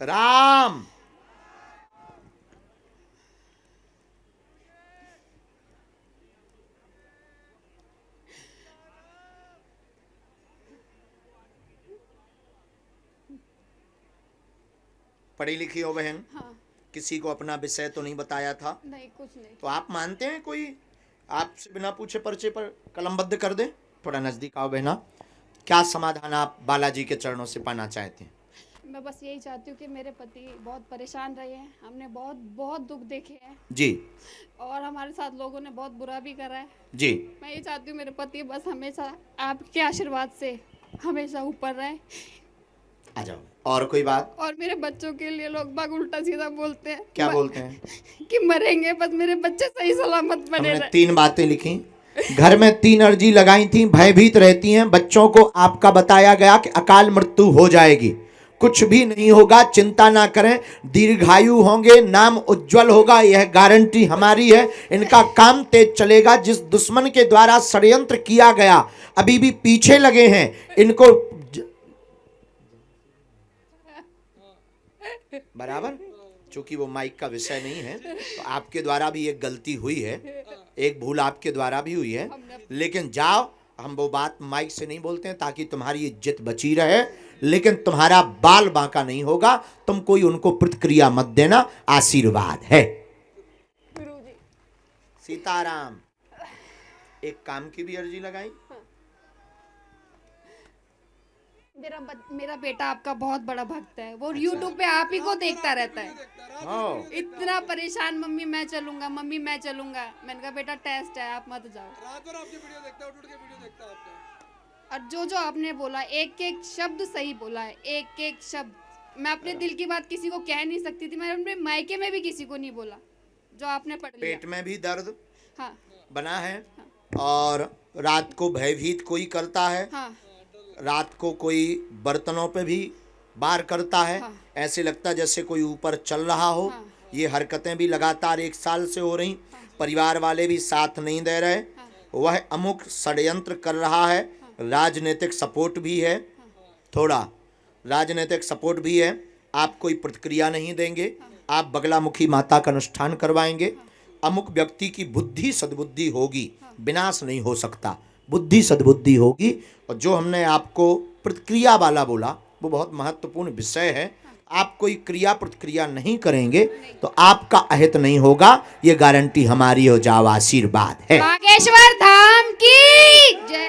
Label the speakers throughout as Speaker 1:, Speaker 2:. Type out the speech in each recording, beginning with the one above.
Speaker 1: राम। पढ़ी लिखी हो बहन?
Speaker 2: हाँ।
Speaker 1: किसी को अपना विषय तो नहीं बताया था?
Speaker 2: नहीं, कुछ नहीं।
Speaker 1: तो आप मानते हैं कोई आपसे बिना पूछे पर्चे पर कलमबद्ध कर दे? थोड़ा नजदीक आओ बहना। क्या समाधान आप बालाजी के चरणों से पाना चाहते हैं?
Speaker 2: मैं बस यही चाहती हूँ कि मेरे पति बहुत परेशान रहे हैं, हमने बहुत बहुत दुख देखे हैं
Speaker 1: जी
Speaker 2: और हमारे साथ लोगों ने बहुत बुरा भी करा है।
Speaker 1: जी।
Speaker 2: मैं ये चाहती हूँ मेरे पति बस हमेशा आपके आशीर्वाद से हमेशा ऊपर रहे।
Speaker 1: आ जाओ। और कोई बात?
Speaker 2: और मेरे बच्चों के लिए लोग बाग उल्टा सीधा बोलते हैं।
Speaker 1: क्या बोलते हैं?
Speaker 2: कि मरेंगे, बस मेरे बच्चे सही सलामत बने
Speaker 1: हमने
Speaker 2: रहे।
Speaker 1: 3 बातें लिखी, घर में 3 अर्जी लगाई थी। भयभीत रहती हैं, बच्चों को आपका बताया गया कि अकाल मृत्यु हो जाएगी, कुछ भी नहीं होगा, चिंता ना करें, दीर्घायु होंगे, नाम उज्जवल होगा, यह गारंटी हमारी है। इनका काम तेज चलेगा। जिस दुश्मन के द्वारा षड्यंत्र किया गया अभी भी पीछे लगे हैं, इनको बराबर। चूंकि वो माइक का विषय नहीं है तो आपके द्वारा भी एक गलती हुई है, एक भूल आपके द्वारा भी हुई है, लेकिन जाओ, हम वो बात माइक से नहीं बोलते हैं ताकि तुम्हारी इज्जत बची रहे, लेकिन तुम्हारा बाल बांका नहीं होगा। तुम कोई उनको प्रतिक्रिया मत देना, आशीर्वाद है।
Speaker 2: गुरुजी।
Speaker 1: सीताराम। एक काम की भी अर्जी लगाई।
Speaker 2: मेरा बेटा आपका बहुत बड़ा भक्त है, वो YouTube पे आप ही को देखता रहता है।
Speaker 1: हाँ।
Speaker 2: इतना परेशान, मम्मी मैं चलूंगा, मम्मी मैं चलूंगा। मैंने कहा बेटा टेस्ट है, आप मत जाओ।
Speaker 3: रात भर आपकी वीडियो देखता है, उठ उठ के वीडियो देखता है आपका।
Speaker 2: और जो जो आपने बोला, एक एक शब्द सही बोला है, एक एक शब्द। मैं अपने दिल की बात किसी को कह नहीं सकती थी, मैंने अपने मायके में भी किसी को नहीं बोला, जो आपने पढ़ लिया।
Speaker 1: पेट में भी दर्द
Speaker 2: हाँ
Speaker 1: बना है और रात को भयभीत कोई करता है,
Speaker 2: हाँ
Speaker 1: रात को कोई बर्तनों पे भी वार करता है,
Speaker 2: हाँ।
Speaker 1: ऐसे लगता है जैसे कोई ऊपर चल रहा हो।
Speaker 2: हाँ।
Speaker 1: ये हरकतें भी लगातार 1 साल से हो रही, परिवार वाले भी साथ नहीं दे रहे। वह अमुक षड्यंत्र कर रहा है, राजनीतिक सपोर्ट भी है, थोड़ा राजनीतिक सपोर्ट भी है। आप कोई प्रतिक्रिया नहीं देंगे, आप बगलामुखी माता का अनुष्ठान करवाएंगे। अमुक व्यक्ति की बुद्धि सद्बुद्धि होगी, विनाश नहीं हो सकता, बुद्धि सद्बुद्धि होगी। और जो हमने आपको प्रतिक्रिया वाला बोला वो बहुत महत्वपूर्ण विषय है। आप कोई क्रिया प्रतिक्रिया नहीं करेंगे तो आपका अहित नहीं होगा, ये गारंटी हमारी हो। जाओ, आशीर्वाद है।
Speaker 2: बागेश्वर धाम की जय।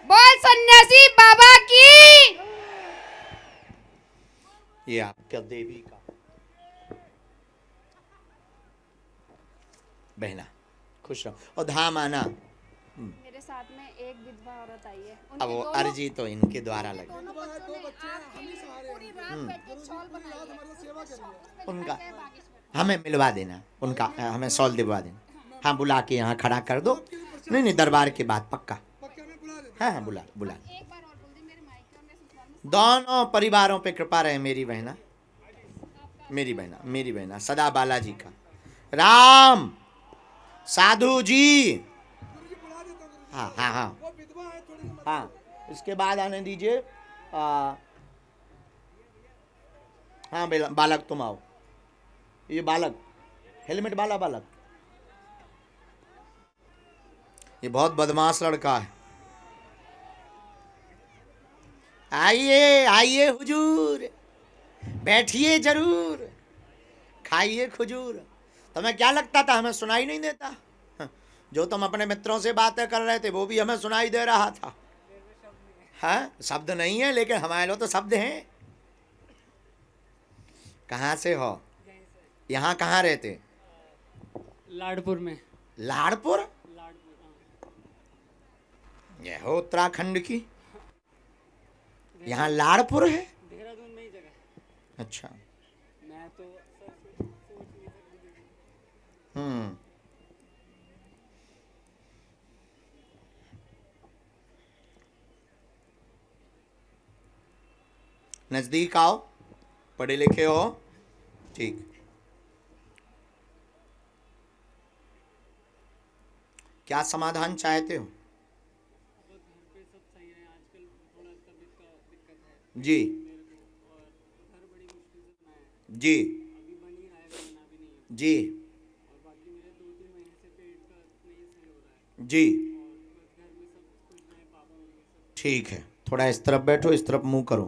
Speaker 2: बोल सन्यासी बाबा की।
Speaker 1: ये आपका देवी का बहना, खुश रहो और धाम आना।
Speaker 2: मेरे साथ में एक विधवा औरत आई है,
Speaker 1: अब वो अर्जी तो इनके द्वारा लगे,
Speaker 3: दो बच्चे हैं, हम ही सहारे हैं। रात हमारी सेवा करिए।
Speaker 1: उनका हमें मिलवा देना, उनका हमें सॉल दिलवा देना। हाँ, बुला के यहाँ खड़ा कर दो। नहीं नहीं, दरबार के बाद पक्का।
Speaker 3: पक्का मैं बुला देता
Speaker 1: हाँ हाँ, बुला बुला।
Speaker 2: एक बार और बोल दी, मेरे मायके में ससुराल में
Speaker 1: दोनों परिवारों पे कृपा रहे मेरी बहना, मेरी बहना, मेरी बहना सदा बालाजी का। राम साधु जी।
Speaker 3: गुरुजी बुला देता हूँ गुरुजी।
Speaker 1: हाँ हाँ हाँ
Speaker 3: वो विधवा है, थोड़ी सी मदद
Speaker 1: हाँ, इसके बाद आने दीजिए। हाँ बालक तुम आओ। ये बालक, हेलमेट वाला बालक, ये बहुत बदमाश लड़का है। आइए आइए हुजूर, बैठिए जरूर, खाइए खजूर। तुम्हें क्या लगता था हमें सुनाई नहीं देता? जो तुम अपने मित्रों से बातें कर रहे थे वो भी हमें सुनाई दे रहा था। हाँ, शब्द नहीं है लेकिन हमारे लोग तो शब्द हैं। कहाँ से हो? यहाँ कहाँ रहते?
Speaker 4: लाडपुर में।
Speaker 1: लाड़पुर?
Speaker 4: लाडपुर, हाँ।
Speaker 1: यह हो उत्तराखंड की, यहाँ लाड़पुर है?
Speaker 4: देहरादून में ही जगह।
Speaker 1: अच्छा।
Speaker 4: मैं तो सोच नहीं सकती।
Speaker 1: हम्म। नजदीक आओ, पढ़े लिखे हो, ठीक। क्या समाधान चाहते हो?
Speaker 4: बस घर पे सब सही है, आजकल थोड़ा तबीयत का दिक्कत है
Speaker 1: जी।
Speaker 4: मेरे को, और घर बड़ी मुश्किल
Speaker 1: जी
Speaker 4: अभी बन ही रहा है, बना भी नहीं है।
Speaker 1: जी
Speaker 4: और बाकी मेरे 2-3 महीने से पेट का नहीं सही हो रहा है।
Speaker 1: जी
Speaker 4: और बस घर में सब कुछ हैं, पापा मम्मी सब।
Speaker 1: ठीक है, थोड़ा इस तरफ बैठो, इस तरफ मुंह करो।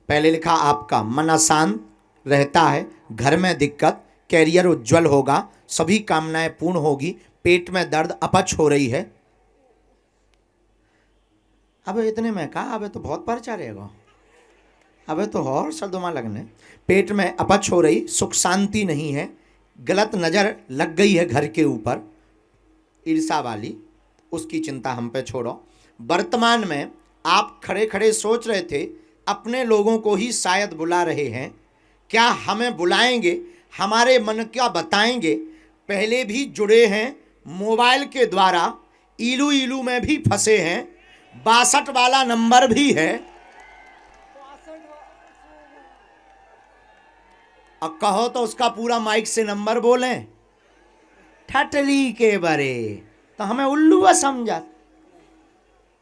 Speaker 1: पहले लिखा आपका मन अशांत रहता है, घर में दिक्कत, कैरियर उज्जवल होगा, सभी कामनाएं पूर्ण होगी, पेट में दर्द, अपच हो रही है। अब इतने में कहा, अबे तो बहुत पर्चा रहेगा, अबे तो और सदमा लगने। पेट में अपच हो रही, सुख शांति नहीं है, गलत नज़र लग गई है घर के ऊपर, ईर्षा वाली, उसकी चिंता हम पे छोड़ो। वर्तमान में आप खड़े खड़े सोच रहे थे अपने लोगों को ही शायद बुला रहे हैं, क्या हमें बुलाएंगे, हमारे मन क्या बताएंगे। पहले भी जुड़े हैं मोबाइल के द्वारा, इलू इलू में भी फंसे हैं, 62 वाला नंबर भी है। अब कहो तो उसका पूरा माइक से नंबर बोलें, ठटली के बरे, तो हमें उल्लू समझा।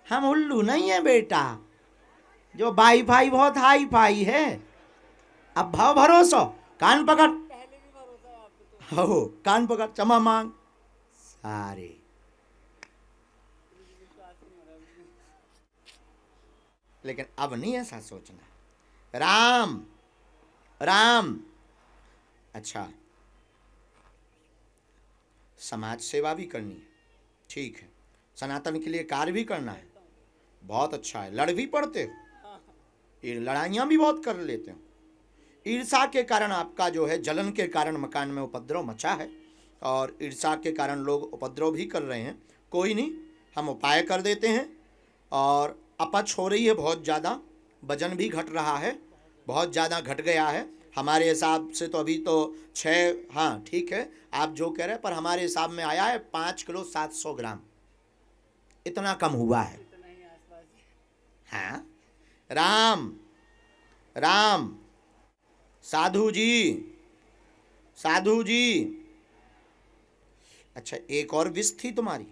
Speaker 1: हम उल्लू नहीं है बेटा, जो वाईफाई बहुत हाई फाई है। अब भाव भरोसा, कान पकड़, हो कान पकड़, क्षमा मांग सारे। लेकिन अब नहीं ऐसा सोचना। राम राम। अच्छा, समाज सेवा भी करनी है, ठीक है, सनातन के लिए कार्य भी करना है, बहुत अच्छा है, लड़ भी पड़ते हो, ये लड़ाइयाँ भी बहुत कर लेते हो। ईर्षा के कारण आपका जो है, जलन के कारण मकान में उपद्रव मचा है, और ईर्षा के कारण लोग उपद्रव भी कर रहे हैं। कोई नहीं, हम उपाय कर देते हैं। और अपच हो रही है बहुत ज़्यादा, वजन भी घट रहा है, बहुत ज़्यादा घट गया है हमारे हिसाब से, तो अभी तो 6, हाँ ठीक है आप जो कह रहे हैं, पर हमारे हिसाब में आया है 5 किलो 700 ग्राम, इतना कम हुआ है। हाँ, राम राम। साधु जी, साधु जी। अच्छा, एक और विश थी तुम्हारी,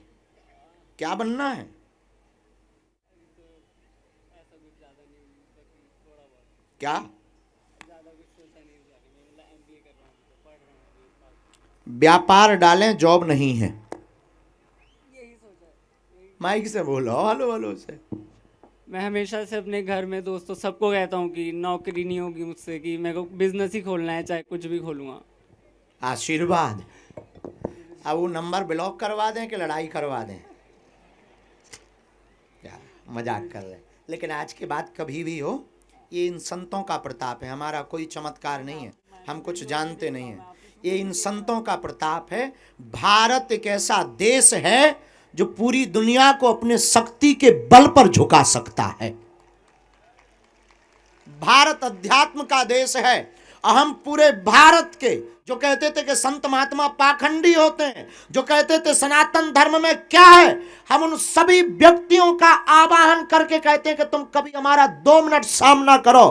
Speaker 1: क्या बनना है? क्या? व्यापार डालें, जॉब नहीं है। माइक से बोलो, हेलो हेलो से।
Speaker 4: मैं हमेशा से अपने घर में दोस्तों सबको कहता हूँ कि नौकरी नहीं होगी मुझसे, कि मेरे को बिजनेस ही खोलना है, चाहे कुछ भी खोलूँगा।
Speaker 1: आशीर्वाद। अब वो नंबर ब्लॉक करवा दें कि लड़ाई करवा दें? यार मजाक कर रहे हैं, लेकिन आज के बाद कभी भी हो, ये इन संतों का प्रताप है, हमारा कोई चमत्कार नहीं है, हम कुछ जानते नहीं हैं, ये इन संतों का प्रताप है। भारत एक ऐसा देश है जो पूरी दुनिया को अपने शक्ति के बल पर झुका सकता है। भारत अध्यात्म का देश है। हम पूरे भारत के, जो कहते थे कि संत महात्मा पाखंडी होते हैं, जो कहते थे सनातन धर्म में क्या है, हम उन सभी व्यक्तियों का आवाहन करके कहते हैं कि तुम कभी हमारा 2 मिनट सामना करो,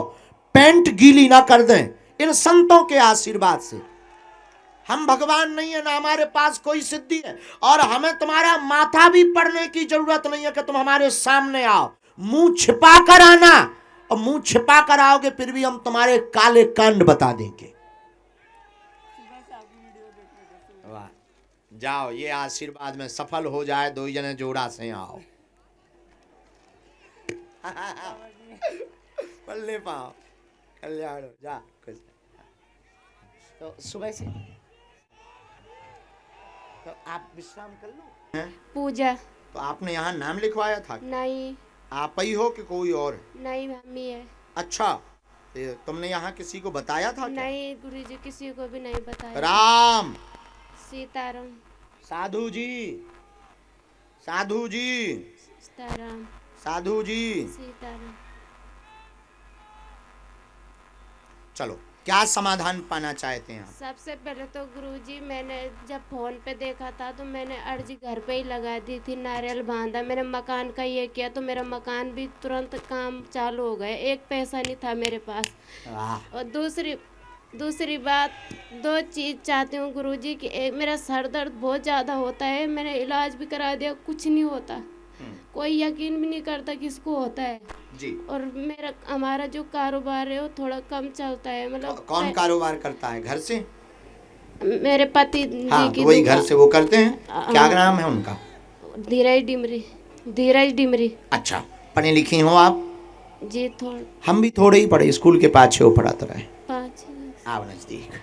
Speaker 1: पैंट गीली ना कर दें। इन संतों के आशीर्वाद से हम भगवान नहीं है, ना हमारे पास कोई सिद्धि है, और हमें तुम्हारा माथा भी पड़ने की जरूरत नहीं है कि तुम हमारे सामने आओ। मुंह छिपा कर आना, और मुंह छिपा कर आओगे फिर भी हम तुम्हारे काले कांड बता देंगे। वाह, जाओ, ये आशीर्वाद में सफल हो जाए, 2 जने जोड़ा से आओ। पल्ले पाओ, कल्याण हो जा। कुछ तो सुबह से तो आप विश्राम कर लो।
Speaker 2: पूजा।
Speaker 1: तो आपने यहाँ नाम लिखवाया था?
Speaker 2: नहीं।
Speaker 1: आप ही हो कि कोई और?
Speaker 2: नहीं, मम्मी है।
Speaker 1: अच्छा, तुमने यहाँ किसी को बताया था क्या?
Speaker 2: नहीं गुरुजी, किसी को भी नहीं बताया।
Speaker 1: राम
Speaker 2: सीताराम।
Speaker 1: साधु जी, साधु जी,
Speaker 2: सीताराम।
Speaker 1: साधु जी।
Speaker 2: सीताराम।
Speaker 1: चलो, क्या समाधान पाना चाहते हैं आप?
Speaker 2: सबसे पहले तो गुरुजी, मैंने जब फोन पे देखा था तो मैंने अर्जी घर पे ही लगा दी थी, नारियल बांधा, मैंने मकान का ये किया तो मेरा मकान भी तुरंत काम चालू हो गया, एक पैसा नहीं था मेरे पास।
Speaker 1: वाह।
Speaker 2: और दूसरी बात, 2 चीज़ चाहती हूँ गुरुजी कि एक, मेरा सर दर्द बहुत ज़्यादा होता है, मैंने इलाज भी करा दिया, कुछ नहीं होता, कोई यकीन भी नहीं करता किसको होता है।
Speaker 1: जी।
Speaker 2: और हमारा जो कारोबार है वो थोड़ा कम चलता है, मतलब
Speaker 1: कौन कारोबार करता है घर से?
Speaker 2: मेरे पति जी
Speaker 1: हाँ,
Speaker 2: की
Speaker 1: तो वही
Speaker 2: दुकान-
Speaker 1: घर से वो करते हैं। क्या नाम है उनका?
Speaker 2: धीरज डिमरी।
Speaker 1: अच्छा, पढ़ी लिखी हो आप?
Speaker 2: जी थोड़ा
Speaker 1: हम भी थोड़े ही पढ़े, स्कूल के पाछे वो पढ़ाता रहे।
Speaker 2: 5।
Speaker 1: आओ नजदीक।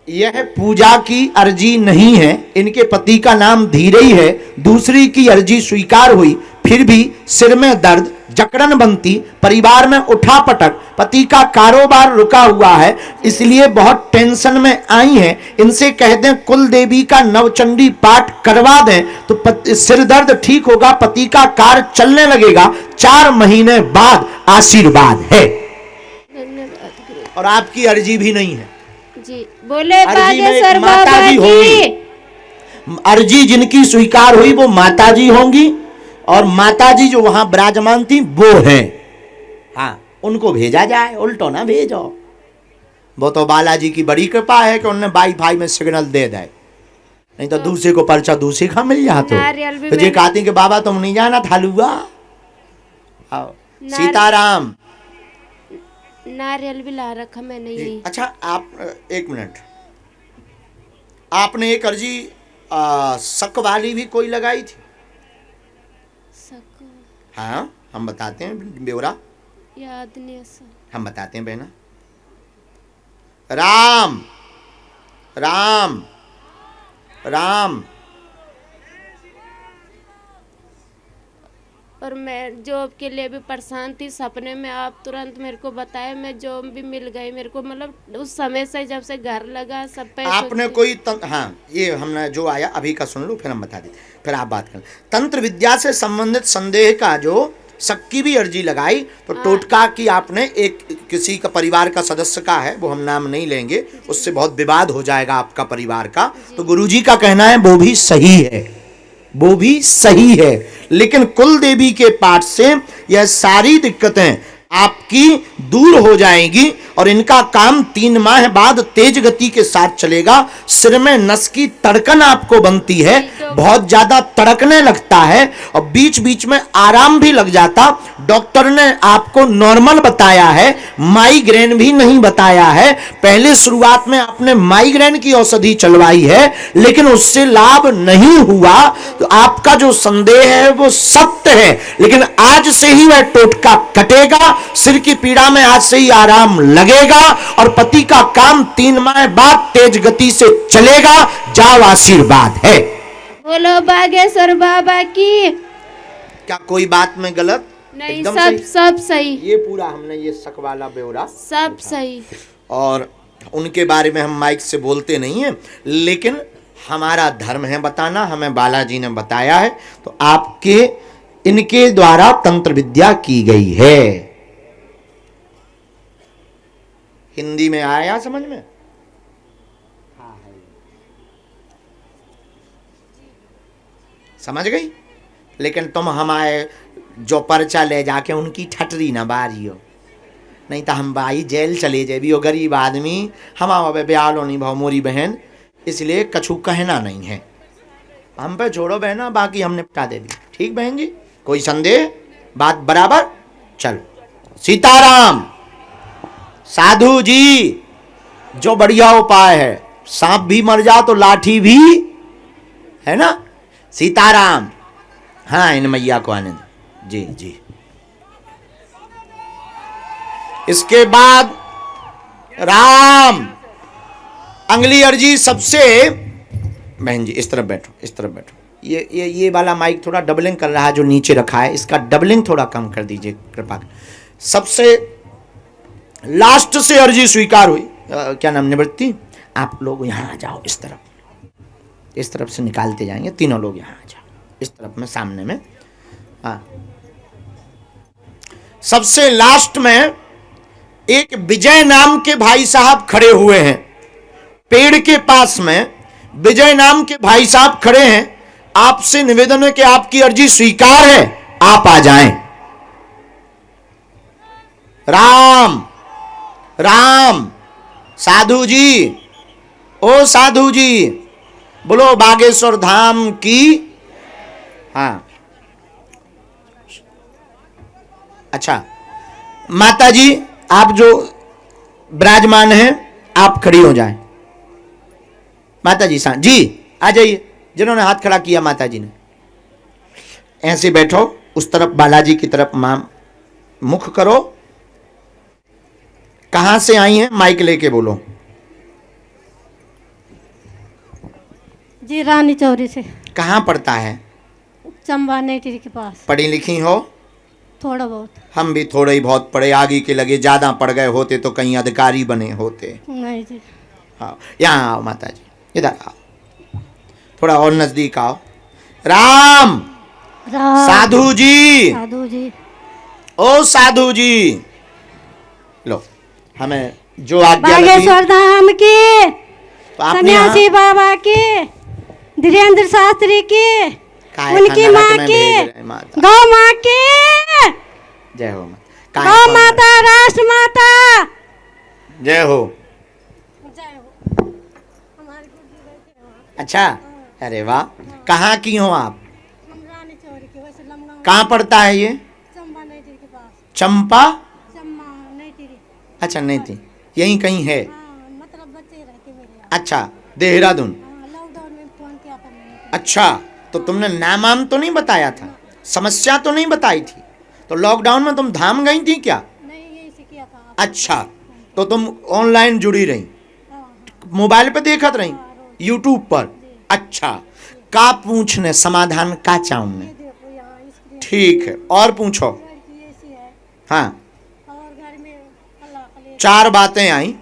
Speaker 1: यह पूजा की अर्जी नहीं है, इनके पति का नाम धीरज है। दूसरी की अर्जी स्वीकार हुई, फिर भी सिर में दर्द, जकड़न बनती, परिवार में उठापटक, पति का कारोबार रुका हुआ है, इसलिए बहुत टेंशन में आई हैं। इनसे कह दें कुल देवी का नवचंडी पाठ करवा दें तो सिर दर्द ठीक होगा, पति का कार्य चलने लगेगा। 4 महीने बाद आशीर्वाद है।
Speaker 2: धन्यवाद गुरु
Speaker 1: और आपकी अर्जी भी नहीं है।
Speaker 2: जी। बोले
Speaker 1: अर्जी में
Speaker 2: बागेश्वर
Speaker 1: माता
Speaker 2: बाबा
Speaker 1: जी
Speaker 2: की।
Speaker 1: होंगी। अर्जी जिनकी स्वीकार हुई वो माता जी होंगी, और माता जी जो वहां विराजमान थी वो हैं। हाँ, उनको भेजा जाए, उल्टो ना भेजो। वो तो बालाजी की बड़ी कृपा है कि उन्होंने वाईफाई में सिग्नल दे दे, नहीं तो दूसरे को पर्चा दूसरे का मिल जाता।
Speaker 2: नारियल भी
Speaker 1: तो ये कहती कि बाबा तुम नहीं जाना थालुआ। आओ सीताराम।
Speaker 2: नारियल भी ला रखा मैंने यही।
Speaker 1: अच्छा, आप एक मिनट, आपने एक अर्जी शक वाली भी कोई लगाई थी? हाँ, हम बताते हैं ब्यौरा,
Speaker 2: याद नहीं है सर।
Speaker 1: हम बताते हैं बहना। राम राम राम।
Speaker 2: और मैं जॉब के लिए भी परेशान थी, सपने में आप तुरंत मेरे को बताए, मैं जॉब भी मिल गई मेरे को, मतलब उस समय से जब से घर लगा सब पे
Speaker 1: आपने कोई हाँ, ये हमने जो आया अभी का सुन लो, फिर हम बता देते, फिर आप बात करें। तंत्र विद्या से संबंधित संदेह का जो सक्की भी अर्जी लगाई, तो टोटका की आपने एक किसी का परिवार का सदस्य का है, वो हम नाम नहीं लेंगे, उससे बहुत विवाद हो जाएगा आपका परिवार का। तो गुरुजी का कहना है वो भी सही है, वो भी सही है, लेकिन कुल देवी के पाठ से यह सारी दिक्कतें आपकी दूर हो जाएगी और इनका काम 3 माह बाद तेज गति के साथ चलेगा। सिर में नस की तड़कन आपको बनती है, बहुत ज्यादा तड़कने लगता है और बीच बीच में आराम भी लग जाता। डॉक्टर ने आपको नॉर्मल बताया है, माइग्रेन भी नहीं बताया है। पहले शुरुआत में आपने माइग्रेन की औषधि चलवाई है, लेकिन उससे लाभ नहीं हुआ। तो आपका जो संदेह है वो सत्य है, लेकिन आज से ही वह टोटका कटेगा। सिर की पीड़ा में आज से ही आराम लगेगा और पति का काम 3 माह बाद तेज गति से चलेगा। जाओ, आशीर्वाद है।
Speaker 2: बोलो बागेश्वर बाबा की।
Speaker 1: क्या कोई बात में गलत?
Speaker 2: नहीं,
Speaker 1: एकदम
Speaker 2: सब सही।
Speaker 1: ये पूरा हमने ये शक वाला ब्यौरा
Speaker 2: सब सही।
Speaker 1: और उनके बारे में हम माइक से बोलते नहीं हैं, लेकिन हमारा धर्म है बताना, हमें बालाजी ने बताया है, तो आपके इनके द्वारा तंत्र विद्या की गई है। हिंदी में आया समझ में? समझ गई? लेकिन तुम हमारे जो पर्चा ले जाके उनकी ठटरी ना बारियो, नहीं तो हम भाई जेल चले जाए हो, गरीब आदमी हम ब्यालो नहीं भाव मोरी बहन, इसलिए कछु कहना नहीं है। हम पे छोड़ो बहना, बाकी हम निपटा दे दी। ठीक बहन जी, कोई संदेह? बात बराबर? चलो सीताराम। साधु जी, जो बढ़िया उपाय है, सांप भी मर जा तो लाठी भी है ना। सीताराम। हाँ, इन मैया को आने दो। जी जी। इसके बाद राम। अंगली अर्जी सबसे, बहन जी इस तरफ बैठो, इस तरफ बैठो। ये वाला माइक थोड़ा डबलिंग कर रहा है जो नीचे रखा है, इसका डबलिंग थोड़ा कम कर दीजिए कृपा। सबसे लास्ट से अर्जी स्वीकार हुई, क्या नाम, निवृत्ति। आप लोग यहाँ आ जाओ, इस तरफ से निकालते जाएंगे, तीनों लोग यहाँ आ जाओ, इस तरफ में, सामने में। हाँ, सबसे लास्ट में एक विजय नाम के भाई साहब खड़े हुए हैं, पेड़ के पास में विजय नाम के भाई साहब खड़े हैं। आपसे निवेदन है कि आपकी अर्जी स्वीकार है, आप आ जाएं। राम राम। साधु जी, ओ साधु जी, बोलो बागेश्वर धाम की। हाँ, अच्छा माता जी, आप जो विराजमान हैं आप खड़ी हो जाएं। माता जी जी आ जाइए, जिन्होंने हाथ खड़ा किया माता जी ने, ऐसे बैठो, उस तरफ बालाजी की तरफ मां मुख करो। कहां से आई हैं, माइक लेके बोलो।
Speaker 5: जी रानी चौरी से।
Speaker 1: कहां पड़ता है?
Speaker 5: चंबा नेटी के पास।
Speaker 1: पढ़ी लिखी हो?
Speaker 5: थोड़ा बहुत।
Speaker 1: हम भी थोड़े ही बहुत पढ़े, आगे के लगे, ज्यादा पढ़ गए होते तो कहीं अधिकारी बने होते।
Speaker 5: नहीं जी।
Speaker 1: हाँ, यहाँ आओ माता जी, इधर आओ, थोड़ा और नजदीक आओ। राम साधु जी,
Speaker 5: साधु जी,
Speaker 1: ओ साधु जी, लो हमें जो आज्ञा लगी।
Speaker 5: बागेश्वर धाम की,
Speaker 1: तो आपने
Speaker 5: सन्यासी बाबा की, धीरेन्द्र शास्त्री की, उनकी माँ की, गौ माँ की,
Speaker 1: जय हो
Speaker 5: गौ माता, राष्ट्र माता,
Speaker 1: जय हो।
Speaker 5: जय हो। हमारे गुरुजी बैठे हो।
Speaker 1: अच्छा, अरे वाह, कहाँ की हो आप?
Speaker 5: हम रानी चौरी के, वैसे लमगांव।
Speaker 1: कहाँ पड़ता है ये?
Speaker 5: चंबा नेटी के पास।
Speaker 1: चंपा?
Speaker 5: चंबा नेटी।
Speaker 1: अच्छा नहीं थी, यहीं कहीं है।
Speaker 5: हाँ, मतलब बच्चे रहते मेरे यहाँ।
Speaker 1: अच्छा, देहरादून।
Speaker 5: हाँ, लॉकडाउन में फोन किया था मैंने।
Speaker 1: अच्छा, तो तुमने नाम तो नहीं बताया था, समस्या तो नहीं बताई थी, तो लॉकडाउन में तुम धाम गई थी क्या?
Speaker 5: नहीं, यही से किया था।
Speaker 1: अच्छा, तो तुम ऑनलाइन जुड़ी रही, मोबाइल पे देखत रही, यूट्यूब पर। अच्छा, का पूछने समाधान का चाहूने?
Speaker 5: देखो यहाँ स्क्रीन
Speaker 1: ठीक है, और पूछो।
Speaker 5: की ऐसी है,
Speaker 1: हाँ,
Speaker 5: और घर में अल्लाह कले।
Speaker 1: 4 बातें आई।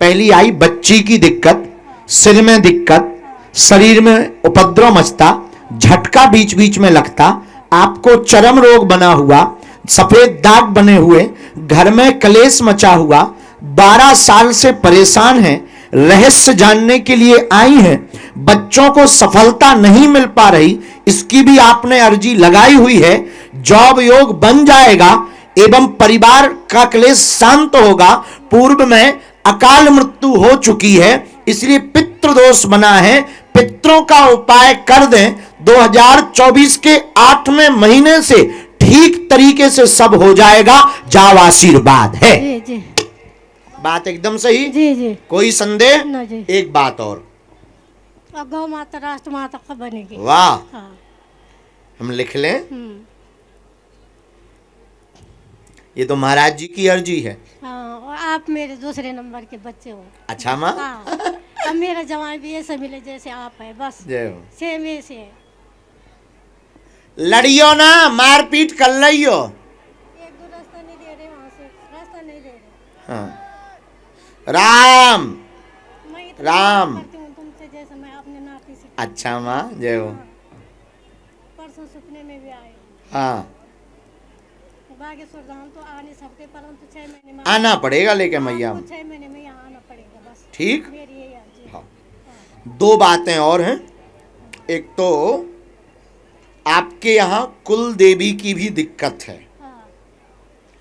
Speaker 1: पहली आई बच्ची की दिक्कत, सिर में दिक्कत, शरीर में उपद्रव मचता, झटका बीच बीच में लगता, आपको चर्म रोग बना हुआ, सफेद दाग बने हुए, घर में कलेश मचा हुआ, 12 साल से परेशान हैं, रहस्य जानने के लिए आई हैं, बच्चों को सफलता नहीं मिल पा रही, इसकी भी आपने अर्जी लगाई हुई है, जॉब योग बन जाएगा एवं परिवार का क्लेश शांत होगा, पूर्व में अकाल मृत्यु हो चुकी है इसलिए पितृदोष बना है, पितरों का उपाय कर दें, 2024 के 8वें महीने से ठीक तरीके से सब हो जाएगा, जाओ आशीर्वाद है।
Speaker 5: जी जी
Speaker 1: बात एकदम सही,
Speaker 5: जी जी।
Speaker 1: कोई संदेह?
Speaker 5: ना जी।
Speaker 1: एक बात और,
Speaker 5: अब गौ माता राष्ट्र माता कब बनेगी?
Speaker 1: वाह,
Speaker 5: हाँ।
Speaker 1: हम लिख लें, ये तो महाराज जी की अर्जी है।
Speaker 5: हाँ, और आप मेरे दूसरे नंबर के बच्चे हो।
Speaker 1: अच्छा माँ,
Speaker 5: हाँ, अब मेरा जवान भी ऐसे मिले जैसे आप है, बस
Speaker 1: जय हो।
Speaker 5: सेम ऐसे है।
Speaker 1: लड़ियो ना, मारपीट कर लियो।
Speaker 5: एक दो रास्ता नहीं दे रहे, वहाँ से रास्ता नहीं दे रहे।
Speaker 1: हाँ, राम
Speaker 5: मैं इतना
Speaker 1: राम।
Speaker 5: करती हूँ तुमसे जैसे मैं अपने नाती से।
Speaker 1: अच्छा माँ, जय हो।
Speaker 5: परसों सपने में भी आए।
Speaker 1: हाँ,
Speaker 5: बागेश्वर धाम तो आ नहीं सकते, परंतु 6 महीने में
Speaker 1: आना पड़ेगा लेके मैया।
Speaker 5: 6 महीने में यहाँ आना पड़ेगा, बस
Speaker 1: ठीक,
Speaker 5: मेरी यही अर्जी है।
Speaker 1: हाँ। 2 बातें और हैं, एक तो आपके यहाँ कुल देवी की भी दिक्कत है,
Speaker 5: हाँ,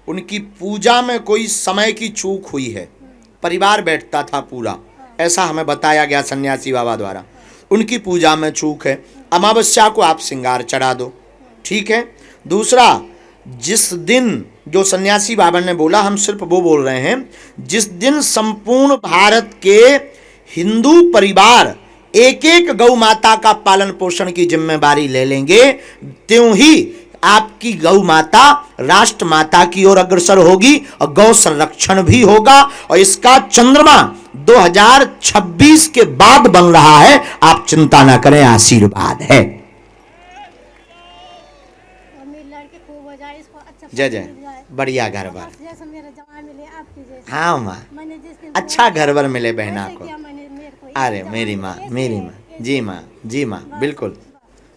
Speaker 1: उनकी पूजा में कोई समय की चूक हुई है, परिवार बैठता था पूरा, ऐसा हमें बताया गया सन्यासी बाबा द्वारा, उनकी पूजा में चूक है, अमावस्या को आप श्रृंगार चढ़ा दो, ठीक है। दूसरा, जिस दिन, जो सन्यासी बाबा ने बोला, हम सिर्फ वो बोल रहे हैं, जिस दिन संपूर्ण भारत के हिंदू परिवार एक एक गौ माता का पालन पोषण की जिम्मेदारी ले लेंगे, त्यों ही आपकी गौ माता राष्ट्र माता की ओर अग्रसर होगी और गौ संरक्षण भी होगा, और इसका चंद्रमा 2026 के बाद बन रहा है, आप चिंता ना करें, आशीर्वाद है।
Speaker 5: और मेरी लड़की खूब हो जाए, इसको अच्छा
Speaker 1: जय जय,
Speaker 5: मिल जाए।
Speaker 1: बढ़िया घर बार।
Speaker 5: बस जैसे मेरा जवान मिले आपकी जैसे।
Speaker 1: हाँ माँ,
Speaker 5: मैंने जिस दिन
Speaker 1: अच्छा घर बर मिले बहना
Speaker 5: ऐसे
Speaker 1: को।
Speaker 5: किया मैंने, मेरे को
Speaker 1: अरे मेरी माँ, मेरी माँ, जी माँ, जी माँ, बिल्कुल,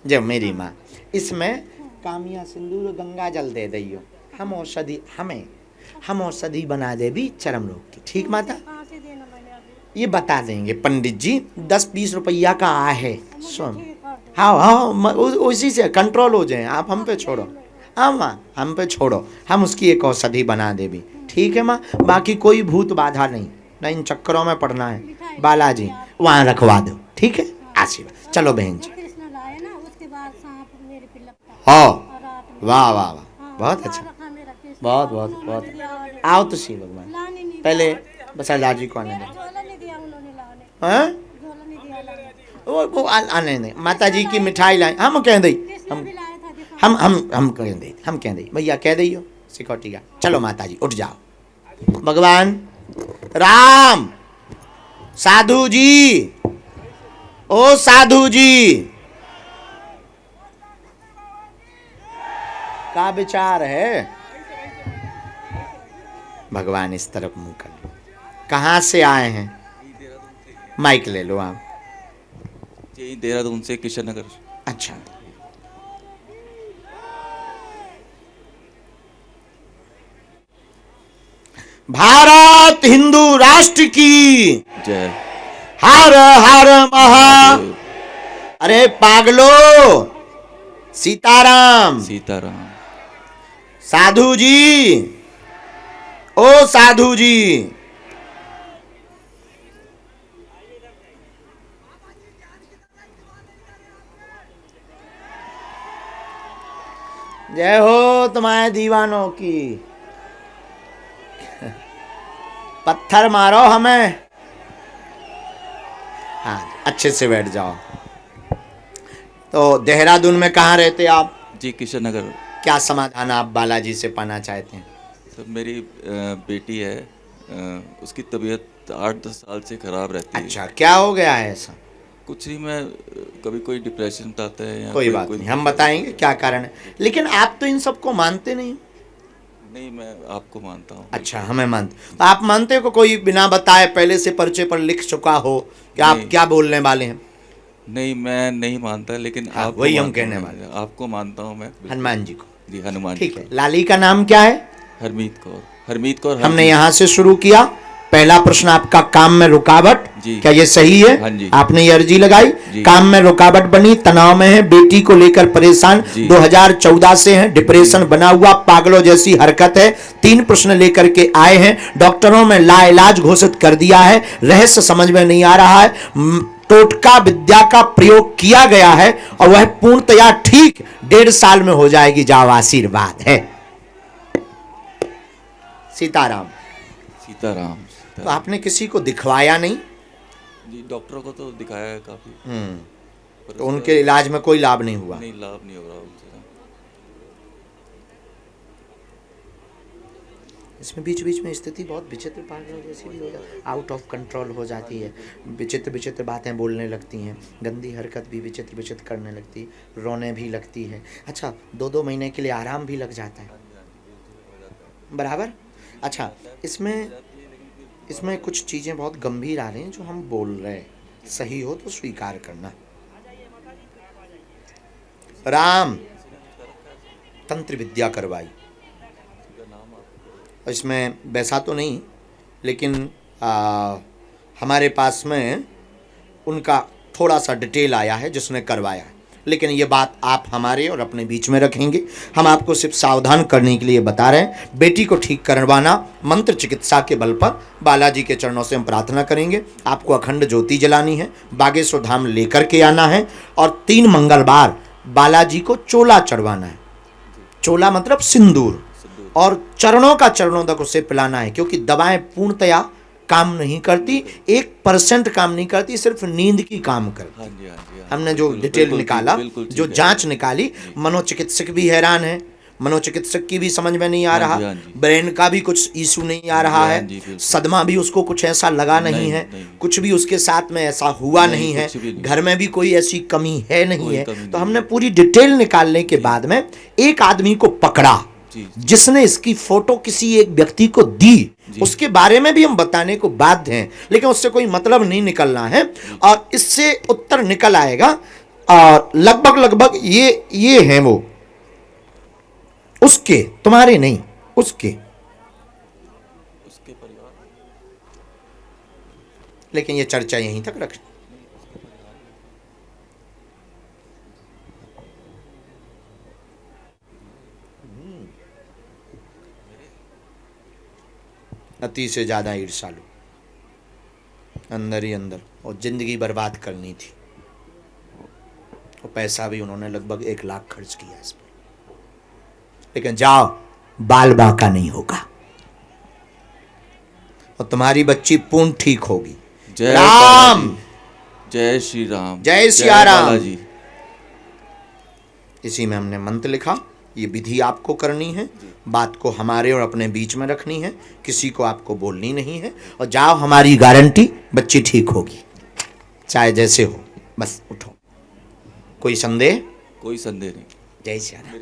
Speaker 1: जब मेरी माँ, इसमें कामिया सिंदूर गंगा जल दे दियो, हम औषधि, हम औषधि बना दे भी चरम रोग की, ठीक माता?
Speaker 5: कहाँ से देना मैंने अभी?
Speaker 1: ये बता देंगे पंडित जी, 10-20 रुपया का आ है, सुन।
Speaker 5: ठीक कर दो।
Speaker 1: हाँ हाँ, उसी से कंट्रोल हो जाए, आप हम पे छोड़ो। हाँ माँ, हम पे छोड़ो, हम उसकी एक औषधि बना दे भी, ठीक है माँ। बाकी कोई भूत बाधा नहीं, ना इन चक्करों में पड़ना है, बालाजी वहाँ रखवा दो, ठीक है, आशीर्वाद। चलो बहन जी।
Speaker 5: कृष्ण लाए ना, उसके बाद सांप मेरे पे लपटा
Speaker 1: हाँ,
Speaker 5: और रात में।
Speaker 1: वाह वाह वाह,
Speaker 5: हाँ,
Speaker 1: बहुत
Speaker 5: वहाँ
Speaker 1: अच्छा।
Speaker 5: रखा मेरा कृष्ण।
Speaker 1: बहुत बहुत बहुत। आओ तो सी भगवान,
Speaker 5: लाने नहीं
Speaker 1: पहले बस अल्लाह जी को आने दो।
Speaker 5: झोला नहीं दिया उन्होंने लाने,
Speaker 1: हाँ
Speaker 5: झोला नहीं दिया लाने।
Speaker 1: वो आने नहीं, माता जी की मिठाई लाए, हम कह दे,
Speaker 5: कृष्णा
Speaker 1: हम
Speaker 5: भी लाया था दिखा।
Speaker 1: हम कह दे भैया, कह दे सिक्योरिटी का। चलो माता जी उठ जाओ। भगवान राम, साधु जी, ओ साधु जी, का विचार है? भगवान इस तरफ मुंह कर लो। कहाँ से आए हैं? माइक ले लो आप।
Speaker 6: यही देहरादून से, किशन नगर।
Speaker 1: अच्छा, भारत हिंदू राष्ट्र की
Speaker 6: जय।
Speaker 1: हर हर महा। अरे पागलो, सीताराम।
Speaker 6: सीताराम।
Speaker 1: साधु जी, ओ साधु जी, जय हो तुम्हारे दीवानों की। पत्थर मारो हमें। हाँ, अच्छे से बैठ जाओ। तो देहरादून में कहाँ रहते आप?
Speaker 6: जी किशन नगर।
Speaker 1: क्या समाधान आप बालाजी से पाना चाहते हैं?
Speaker 6: सर मेरी बेटी है, उसकी तबीयत 8-10 साल से ख़राब रहती है।
Speaker 1: अच्छा, क्या हो गया है ऐसा?
Speaker 6: कुछ नहीं, मैं कभी कोई डिप्रेशन बताता है या
Speaker 1: कोई बात नहीं, हम बताएंगे क्या कारण है। लेकिन आप तो इन सबको मानते नहीं।
Speaker 6: नहीं, मैं आपको मानता हूँ।
Speaker 1: अच्छा, हमें मानते। तो आप मानते हो कि कोई बिना बताए पहले से पर्चे पर लिख चुका हो कि आप क्या बोलने वाले हैं?
Speaker 6: नहीं, मैं नहीं मानता, लेकिन
Speaker 1: हाँ,
Speaker 6: आपको
Speaker 1: वही हम
Speaker 6: मानता
Speaker 1: कहने
Speaker 6: हूँ।
Speaker 1: वाले।
Speaker 6: आपको मानता हूँ मैं।
Speaker 1: हनुमान जी को।
Speaker 6: जी हनुमान जी
Speaker 1: ठीक है।
Speaker 6: को।
Speaker 1: लाली का नाम क्या है?
Speaker 6: हरमीत कौर। हरमीत कौर।
Speaker 1: हमने यहाँ से शुरू किया। पहला प्रश्न आपका, काम में रुकावट,
Speaker 6: जी।
Speaker 1: क्या ये सही है?
Speaker 6: हाँ जी।
Speaker 1: आपने ये अर्जी लगाई,
Speaker 6: जी।
Speaker 1: काम में रुकावट बनी, तनाव में है, बेटी को लेकर परेशान,
Speaker 6: जी।
Speaker 1: 2014 से है, डिप्रेशन बना हुआ, पागलों जैसी हरकत है। 3 प्रश्न लेकर के आए हैं, डॉक्टरों में लाइलाज घोषित कर दिया है, रहस्य समझ में नहीं आ रहा है, टोटका विद्या का प्रयोग किया गया है और वह पूर्णतया ठीक 1.5 साल में हो जाएगी। जाओ, आशीर्वाद है। सीताराम।
Speaker 6: सीताराम।
Speaker 1: तो आपने किसी को दिखवाया नहीं?
Speaker 6: जी डॉक्टरों को तो दिखाया है काफ़ी, पर
Speaker 1: तो उनके इलाज में कोई लाभ नहीं हुआ?
Speaker 6: नहीं, लाभ नहीं हो रहा उनसे।
Speaker 1: इसमें बीच बीच में स्थिति बहुत विचित्र पागलों जैसी भी हो जाती, आउट ऑफ कंट्रोल हो जाती है, विचित्र विचित्र बातें बोलने लगती हैं, गंदी हरकत भी विचित्र विचित्र करने लगती, रोने भी लगती है। अच्छा, 2-2 महीने के लिए आराम भी लग जाता है बराबर। अच्छा, इसमें कुछ चीज़ें बहुत गंभीर आ रही हैं जो हम बोल रहे हैं, सही हो तो स्वीकार करना। राम तंत्र विद्या करवाई, इसमें वैसा तो नहीं, लेकिन हमारे पास में उनका थोड़ा सा डिटेल आया है जिसने करवाया है, लेकिन ये बात आप हमारे और अपने बीच में रखेंगे। हम आपको सिर्फ सावधान करने के लिए बता रहे हैं। बेटी को ठीक करवाना, मंत्र चिकित्सा के बल पर बालाजी के चरणों से हम प्रार्थना करेंगे। आपको अखंड ज्योति जलानी है, बागेश्वर धाम लेकर के आना है और 3 मंगलवार बालाजी को चोला चढ़वाना है। चोला मतलब सिंदूर, और चरणों का चरणों तक उसे पिलाना है, क्योंकि दवाएं पूर्णतया काम नहीं करती, 1% काम नहीं करती, सिर्फ नींद की काम करती।
Speaker 6: हाँ जी, हाँ जी, हाँ।
Speaker 1: हमने जो डिटेल निकाला, जो जांच निकाली, मनोचिकित्सक भी हैरान है, मनोचिकित्सक की भी समझ में नहीं आ रहा, ब्रेन का भी कुछ इशू नहीं आ रहा है, सदमा भी उसको कुछ ऐसा लगा नहीं है, कुछ भी उसके साथ में ऐसा हुआ नहीं है, घर में भी कोई ऐसी कमी है नहीं है। तो हमने पूरी डिटेल निकालने के बाद में एक आदमी को पकड़ा जिसने इसकी फोटो किसी एक व्यक्ति को दी, उसके बारे में भी हम बताने को बाध्य हैं, लेकिन उससे कोई मतलब नहीं निकलना है और इससे उत्तर निकल आएगा। और लगभग ये हैं वो उसके, तुम्हारे नहीं, उसके
Speaker 6: परिवार।
Speaker 1: लेकिन ये चर्चा यहीं तक रख। अति से ज्यादा ईर्ष्यालु, अंदर ही अंदर, और जिंदगी बर्बाद करनी थी, और पैसा भी उन्होंने लगभग 1 लाख खर्च किया इस पर। लेकिन जाओ, बाल बांका नहीं होगा और तुम्हारी बच्ची पूर्ण ठीक होगी।
Speaker 6: जय
Speaker 1: राम,
Speaker 6: बालाजी, जय श्री राम,
Speaker 1: जय सिया राम।
Speaker 6: बालाजी।
Speaker 1: इसी में हमने मंत्र लिखा। ये विधि आपको करनी है, बात को हमारे और अपने बीच में रखनी है, किसी को आपको बोलनी नहीं है। और जाओ, हमारी गारंटी बच्ची ठीक होगी, चाहे जैसे हो। बस उठो। कोई संदेह?
Speaker 6: कोई संदेह नहीं।
Speaker 1: जय सिया राम।